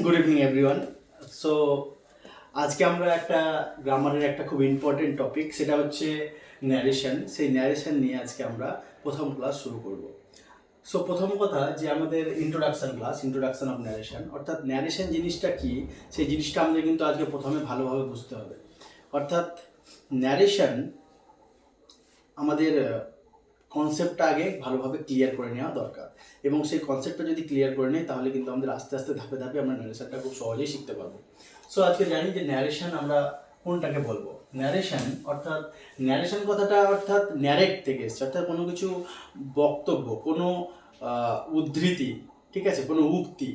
Good evening everyone. So আজকে আমরা একটা গ্রামারের একটা খুব ইম্পর্টেন্ট টপিক, সেটা হচ্ছে ন্যারেশন। সেই ন্যারেশন নিয়ে আজকে আমরা প্রথম ক্লাস শুরু করব। সো প্রথম কথা যে আমাদের introduction class, introduction of narration, অর্থাৎ ন্যারেশন জিনিসটা কি, সেই জিনিসটা আমাদের কিন্তু আজকে প্রথমে ভালোভাবে বুঝতে হবে। অর্থাৎ ন্যারেশন আমাদের কনসেপ্টটা আগে ভালোভাবে ক্লিয়ার করে নেওয়া দরকার, এবং সেই কনসেপ্টটা যদি ক্লিয়ার করে নেই তাহলে কিন্তু আমাদের আস্তে আস্তে ধাপে ধাপে আমরা ন্যারেশনটা খুব সহজেই শিখতে পারবো। সো আজকে জানি যে ন্যারেশন আমরা কোনটাকে বলবো। ন্যারেশন অর্থাৎ ন্যারেশন কথাটা অর্থাৎ ন্যারেট থেকে এসছে, অর্থাৎ কোনো কিছু বক্তব্য, কোনো উদ্ধৃতি, ঠিক আছে, কোনো উক্তি,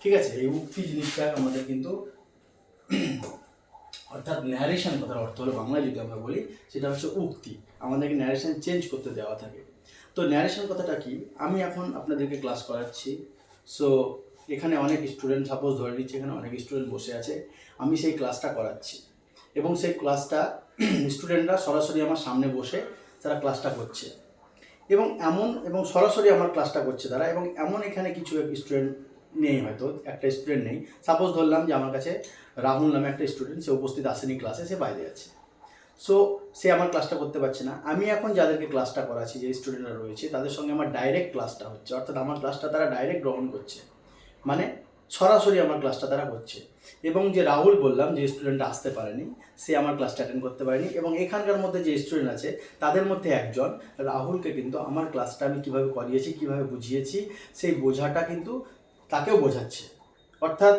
ঠিক আছে। এই উক্তি জিনিসটা আমাদের কিন্তু অর্থাৎ ন্যারেশন কথার অর্থ হলো বাংলায় যদি আমরা বলি সেটা হচ্ছে উক্তি। আমাদেরকে ন্যারেশন চেঞ্জ করতে দেওয়া থাকে। তো ন্যারেশন কথাটা কি, আমি এখন আপনাদেরকে ক্লাস করাচ্ছি। সো এখানে অনেক স্টুডেন্ট, সাপোজ ধরে নিচ্ছি এখানে অনেক স্টুডেন্ট বসে আছে, আমি সেই ক্লাসটা করাচ্ছি এবং সেই ক্লাসটা স্টুডেন্টরা সরাসরি আমার সামনে বসে তারা ক্লাসটা করছে এবং সরাসরি আমার ক্লাসটা করছে তারা, এবং এমন এখানে কিছু স্টুডেন্ট নেই, হয়তো একটা স্টুডেন্ট নেই। সাপোজ ধরলাম যে আমার কাছে রাহুল নামে একটা স্টুডেন্ট, সে উপস্থিত আসেনি ক্লাসে, সে বাইরে আছে। সো সে আমার ক্লাসটা করতে পারছে না। আমি এখন যাদেরকে ক্লাসটা করাচ্ছি, যে স্টুডেন্টরা রয়েছে তাদের সঙ্গে আমার ডাইরেক্ট ক্লাসটা হচ্ছে, অর্থাৎ আমার ক্লাসটা তারা ডাইরেক্ট গ্রহণ করছে, মানে সরাসরি আমার ক্লাসটা তারা করছে। এবং যে রাহুল বললাম যে স্টুডেন্ট আসতে পারেনি, সে আমার ক্লাসটা অ্যাটেন্ড করতে পারেনি, এবং এখানকার মধ্যে যে স্টুডেন্ট আছে তাদের মধ্যে একজন রাহুলকে কিন্তু আমার ক্লাসটা আমি কীভাবে করিয়েছি, কীভাবে বুঝিয়েছি, সেই বোঝাটা কিন্তু তাকেও বোঝাচ্ছে। অর্থাৎ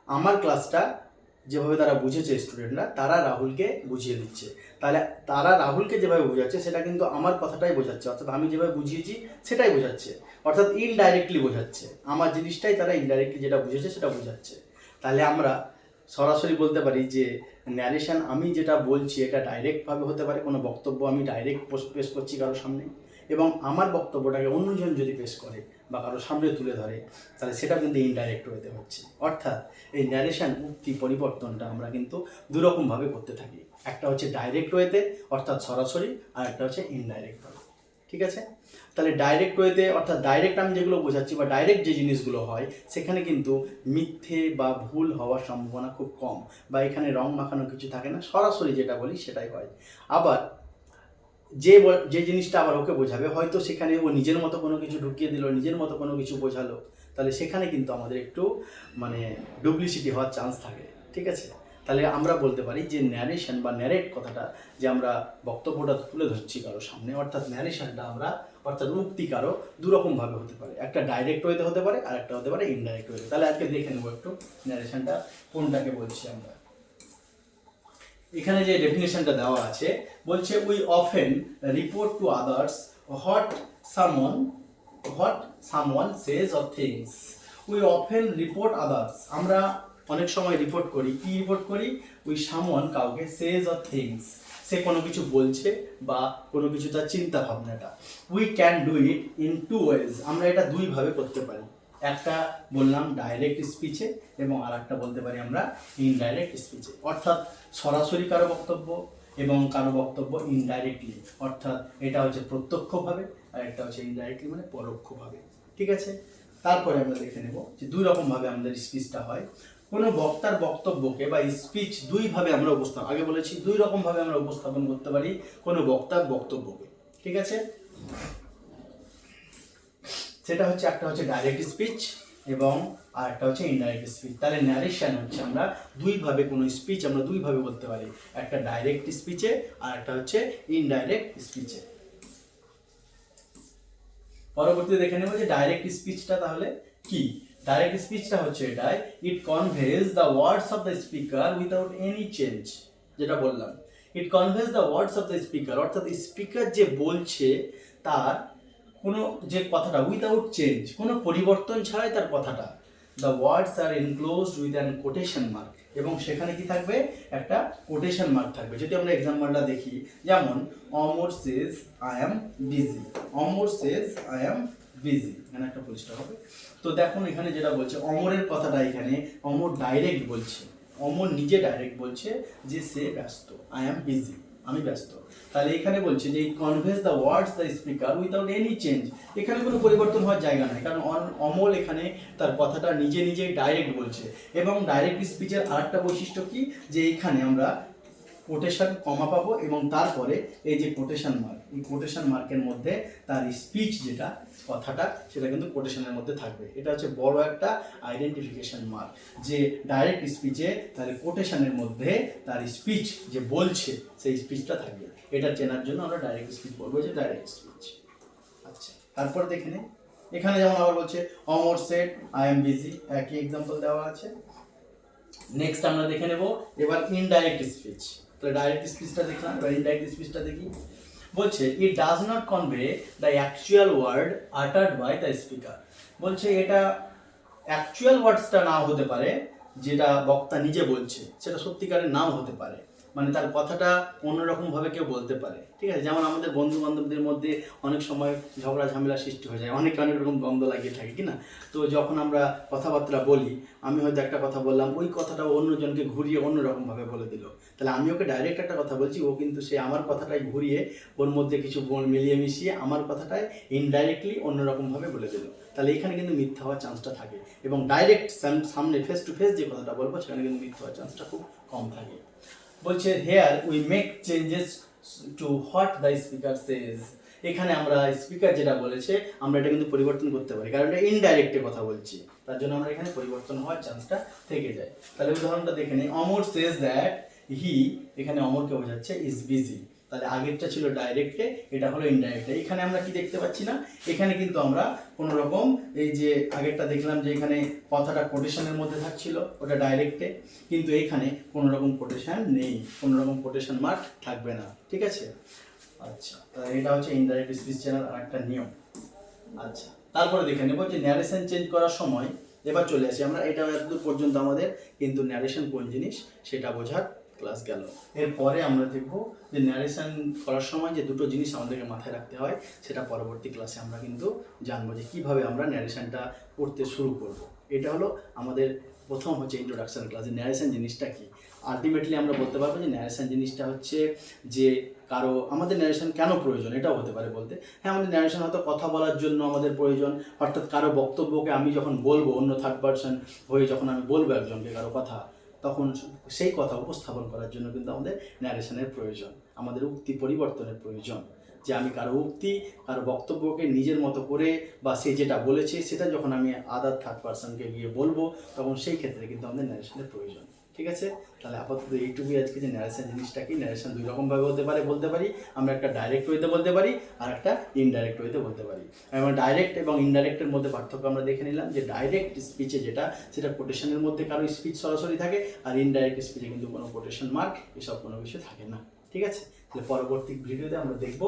আমার ক্লাসটা যেভাবে তারা বুঝেছে স্টুডেন্টরা, তারা রাহুলকে বুঝিয়ে দিচ্ছে। তাহলে তারা রাহুলকে যেভাবে বোঝাচ্ছে সেটা কিন্তু আমার কথাটাই বোঝাচ্ছে, অর্থাৎ আমি যেভাবে বুঝিয়েছি সেটাই বোঝাচ্ছে, অর্থাৎ ইনডাইরেক্টলি বোঝাচ্ছে। আমার জিনিসটাই তারা ইনডাইরেক্টলি যেটা বুঝেছে সেটা বোঝাচ্ছে। তাহলে আমরা সরাসরি বলতে পারি যে ন্যারেশন, আমি যেটা বলছি এটা ডাইরেক্টভাবে হতে পারে, কোনো বক্তব্য আমি ডাইরেক্ট পেশ করছি কারোর সামনে, এবং আমার বক্তব্যটাকে অন্যজন যদি পেশ করে বা কারোর সামনে তুলে ধরে, তাহলে সেটা কিন্তু ইনডাইরেক্ট হতে হচ্ছে। অর্থাৎ এই ন্যারেশন উক্তি পরিবর্তনটা আমরা কিন্তু দুরকমভাবে করতে থাকি। একটা হচ্ছে ডাইরেক্ট ওয়েতে অর্থাৎ সরাসরি, আর একটা হচ্ছে ইনডাইরেক্ট ওয়ে, ঠিক আছে। তাহলে ডাইরেক্ট ওয়েতে অর্থাৎ ডাইরেক্ট আমি যেগুলো বোঝাচ্ছি বা ডাইরেক্ট যে জিনিসগুলো হয় সেখানে কিন্তু মিথ্যে বা ভুল হওয়ার সম্ভাবনা খুব কম, বা এখানে রং মাখানো কিছু থাকে না, সরাসরি যেটা বলি সেটাই হয়। আবার যে জিনিসটা আবার ওকে বোঝাবে, হয়তো সেখানে ও নিজের মতো কোনো কিছু ঢুকিয়ে দিল, নিজের মতো কোনো কিছু বোঝালো, তাহলে সেখানে কিন্তু আমাদের একটু মানে ডুপ্লিসিটি হওয়ার চান্স থাকে, ঠিক আছে। তাহলে আমরা বলতে পারি যে ন্যারেশন বা ন্যারেট কথাটা, যে আমরা বক্তব্যটা তুলে ধরছি কারো সামনে, অর্থাৎ ন্যারেশনটা আমরা অর্থাৎ উক্তি কারো দুরকমভাবে হতে পারে, একটা ডাইরেক্ট ওয়েতে হতে পারে আর একটা হতে পারে ইনডাইরেক্ট ওয়েতে। তাহলে আজকে দেখে নেবো একটু ন্যারেশনটা কোনটাকে বলছি আমরা। এখানে যে ডেফিনেশনটা দেওয়া আছে, বলছে we often report to others what someone Sage or things. We often report others, আমরা অনেক সময় রিপোর্ট করি, কি রিপোর্ট করি, উই সামওয়ান কাউকে, সেজ অর থিংস সে কোনো কিছু বলছে বা কোনো কিছু তার চিন্তা ভাবনাটা। We can do it in two ways, আমরা এটা দুইভাবে করতে পারি। একটা বললাম ডাইরেক্ট স্পিচে, এবং আর একটা বলতে পারি আমরা ইনডাইরেক্ট স্পিচে, অর্থাৎ সরাসরি কারো বক্তব্য এবং কারো বক্তব্য ইনডাইরেক্টলি, অর্থাৎ এটা হচ্ছে প্রত্যক্ষভাবে আর একটা হচ্ছে ইনডাইরেক্টলি মানে পরোক্ষভাবে, ঠিক আছে। তারপরে আমরা দেখে নেব যে দুই রকমভাবে আমাদের স্পিচটা হয়। কোনো বক্তার বক্তব্যকে বা স্পিচ দুইভাবে আমরা আগে বলেছি দুই রকমভাবে আমরা উপস্থাপন করতে পারি কোনো বক্তার বক্তব্যকে, ঠিক আছে। সেটা হচ্ছে একটা হচ্ছে ডাইরেক্ট স্পিচ এবং আর একটা হচ্ছে ইনডাইরেক্ট স্পিচ। তাহলে ন্যারেশন হচ্ছে আমরা দুইভাবে কোনো স্পিচ আমরা দুইভাবে বলতে পারি, একটা ডাইরেক্ট স্পিচে আর একটা হচ্ছে ইনডাইরেক্ট স্পিচে। পরবর্তীতে দেখে নেব যে ডাইরেক্ট স্পিচটা তাহলে কি। ডাইরেক্ট স্পিচটা হচ্ছে এটাই, it conveys the words of the speaker without any change, যেটা বললাম it conveys the words of the speaker, অর্থাৎ স্পিকার যে বলছে তার কোনো যে কথাটা উইদাউট চেঞ্জ, কোনো পরিবর্তন ছাড়াই তার কথাটা, the words are enclosed with an quotation mark, এবং সেখানে কি থাকবে, একটা কোটেশন মার্ক থাকবে। যদি আমরা এক্সাম্পলটা দেখি, যেমন Amar says I am busy, Amar says I am busy, এখানে একটা পরিষ্কার হবে। তো দেখুন এখানে যেটা বলছে অমরের কথাটা, এখানে অমর ডাইরেক্ট বলছে, অমর নিজে ডাইরেক্ট বলছে যে সে ব্যস্ত, আই অ্যাম বিজি, আমি ব্যস্ত। তাহলে এখানে বলছে যে canvas the words the speaker without any change, এখানে কোনো পরিবর্তন হওয়ার জায়গা নাই, কারণ অমল এখানে তার কথাটা নিজে নিজেই ডাইরেক্ট বলছে। এবং ডাইরেক্ট স্পিচের আরেকটা বৈশিষ্ট্য কি, যে এখানে আমরা কোটেশন কমা পাবো এবং তারপরে এই যে কোটেশন মার্ক, এই কোটেশন মার্কের মধ্যে তার স্পিচ যেটা কথাটা সেটা কিন্তু কোটেশনের মধ্যে থাকবে। এটা হচ্ছে বড় একটা আইডেন্টিফিকেশন মার্ক, যে ডাইরেক্ট স্পিচে তাহলে কোটেশনের মধ্যে তার স্পিচ যে বলছে সেই স্পিচটা থাকবে। এটা চেনার জন্য আমরা ডাইরেক্ট স্পিচ বলবো যে ডাইরেক্ট স্পিচ। আচ্ছা, তারপর দেখে নিই, এখানে যেমন আবার বলছে Amar said I am busy, একই এক্সাম্পল দেওয়া আছে। নেক্সট আমরা দেখে নেব এবার ইনডাইরেক্ট স্পিচ। তাহলে ডাইরেক্ট স্পিচটা দেখলাম, এবার ইনডাইরেক্ট স্পিচটা দেখি। বলছে it does not convey the actual word uttered by the speaker. বলছে এটা অ্যাকচুয়াল ওয়ার্ডসটা নাও হতে পারে, যেটা বক্তা নিজে বলছে সেটা সত্যিকারের নাও হতে পারে, মানে তার কথাটা অন্যরকমভাবে কেউ বলতে পারে। ঠিক আছে, যেমন আমাদের বন্ধু বান্ধবদের মধ্যে অনেক সময় ঝগড়া ঝামেলা সৃষ্টি হয়ে যায়, অনেক রকম দ্বন্দ্ব লাগিয়ে থাকে কি না। তো যখন আমরা কথাবার্তা বলি, আমি হয়তো একটা কথা বললাম, ওই কথাটা অন্যজনকে ঘুরিয়ে অন্যরকমভাবে বলে দিল, তাহলে আমি ওকে ডাইরেক্ট একটা কথা বলছি, ও কিন্তু সে আমার কথাটাই ঘুরিয়ে ওর মধ্যে কিছু মিলিয়ে মিশিয়ে আমার কথাটাই ইনডাইরেক্টলি অন্যরকমভাবে বলে দিল। তাহলে এখানে কিন্তু মিথ্যা হওয়ার চান্সটা থাকে, এবং ডাইরেক্ট সামনে ফেস টু ফেস যে কথাটা বলবো সেখানে কিন্তু মিথ্যা হওয়ার চান্সটা খুব কম থাকে। বলছে here we make changes to what the speaker says, এখানে আমরা স্পিকার যেটা বলেছে আমরা এটা কিন্তু পরিবর্তন করতে পারি, কারণ এটা ইনডাইরেক্টে কথা বলছি, তার জন্য আমরা এখানে পরিবর্তন হওয়ার চান্সটা থেকে যায়। তাহলে উদাহরণটা দেখে নিই, অমর সেজ দ্যাট হি, এখানে অমরকে বোঝাচ্ছে ইজ বিজি। তাহলে আগেরটা ছিল ডাইরেক্টে, এটা হলো ইনডাইরেক্টে। এখানে আমরা কি দেখতে পাচ্ছি না, এখানে কিন্তু আমরা কোনো রকম এই যে আগেরটা দেখলাম যে এখানে কথাটা কোটেশনের মধ্যে থাকছিল, ওটা ডাইরেক্টে, কিন্তু এখানে কোনো রকম কোটেশন নেই, কোনো রকম কোটেশন মার্ক থাকবে না। ঠিক আছে, আচ্ছা, তাহলে এটা হচ্ছে ইনডাইরেক্ট স্পিচ চেনার আরেকটা নিয়ম। আচ্ছা, তারপরে দেখে নেব যে ন্যারেশন চেঞ্জ করার সময়, এবার চলে আসি আমরা, এটা এতদূর পর্যন্ত আমাদের কিন্তু ন্যারেশন কোন জিনিস সেটা বোঝার ক্লাস গেল। এরপরে আমরা দেখব যে ন্যারেশন করার সময় যে দুটো জিনিস আমাদেরকে মাথায় রাখতে হয়, সেটা পরবর্তী ক্লাসে আমরা কিন্তু জানবো যে কীভাবে আমরা ন্যারেশনটা করতে শুরু করব। এটা হলো আমাদের প্রথম হচ্ছে ইন্ট্রোডাকশন ক্লাস, যে ন্যারেশন জিনিসটা কী। আলটিমেটলি আমরা বলতে পারবো যে ন্যারেশন জিনিসটা হচ্ছে যে কারো আমাদের ন্যারেশন কেন প্রয়োজন, এটাও হতে পারে বলতে। হ্যাঁ, আমাদের ন্যারেশন হয়তো কথা বলার জন্য আমাদের প্রয়োজন, অর্থাৎ কারো বক্তব্যকে আমি যখন বলবো, অন্য থার্ড পার্সন হয়ে যখন আমি বলবো একজনকে কারো কথা, তখন সেই কথা উপস্থাপন করার জন্য কিন্তু আমাদের ন্যারেশনের প্রয়োজন, আমাদের উক্তি পরিবর্তনের প্রয়োজন। যে আমি কারো উক্তি, কারো বক্তব্যকে নিজের মতো করে বা সে যেটা বলেছে সেটা যখন আমি আদার থার্ড পার্সনকে গিয়ে বলবো, তখন সেই ক্ষেত্রে কিন্তু আমাদের ন্যারেশনের প্রয়োজন। ঠিক আছে, তাহলে আপাতত এইটুকুই আজকে, যে ন্যারেশন জিনিসটা কি। ন্যারেশন দুই রকমভাবে হতে পারে বলতে পারি আমরা, একটা ডাইরেক্ট ওয়েতে বলতে পারি আর একটা ইনডাইরেক্ট ওয়েতে বলতে পারি। এবং ডাইরেক্ট এবং ইনডাইরেক্টের মধ্যে পার্থক্য আমরা দেখে নিলাম, যে ডাইরেক্ট স্পিচে যেটা সেটা কোটেশনের মধ্যে কারো স্পিচ সরাসরি থাকে, আর ইনডাইরেক্ট স্পিচে কিন্তু কোনো কোটেশন মার্ক এসব কোনো কিছু থাকে না। ঠিক আছে, তাহলে পরবর্তী ভিডিওতে আমরা দেখব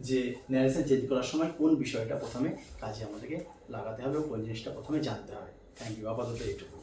যে ন্যারেশন চেঞ্জ করার সময় কোন বিষয়টা প্রথমে কাজে আমাদেরকে লাগাতে হবে, কোন জিনিসটা প্রথমে জানতে হবে। থ্যাংক ইউ, আপাতত এইটুকু।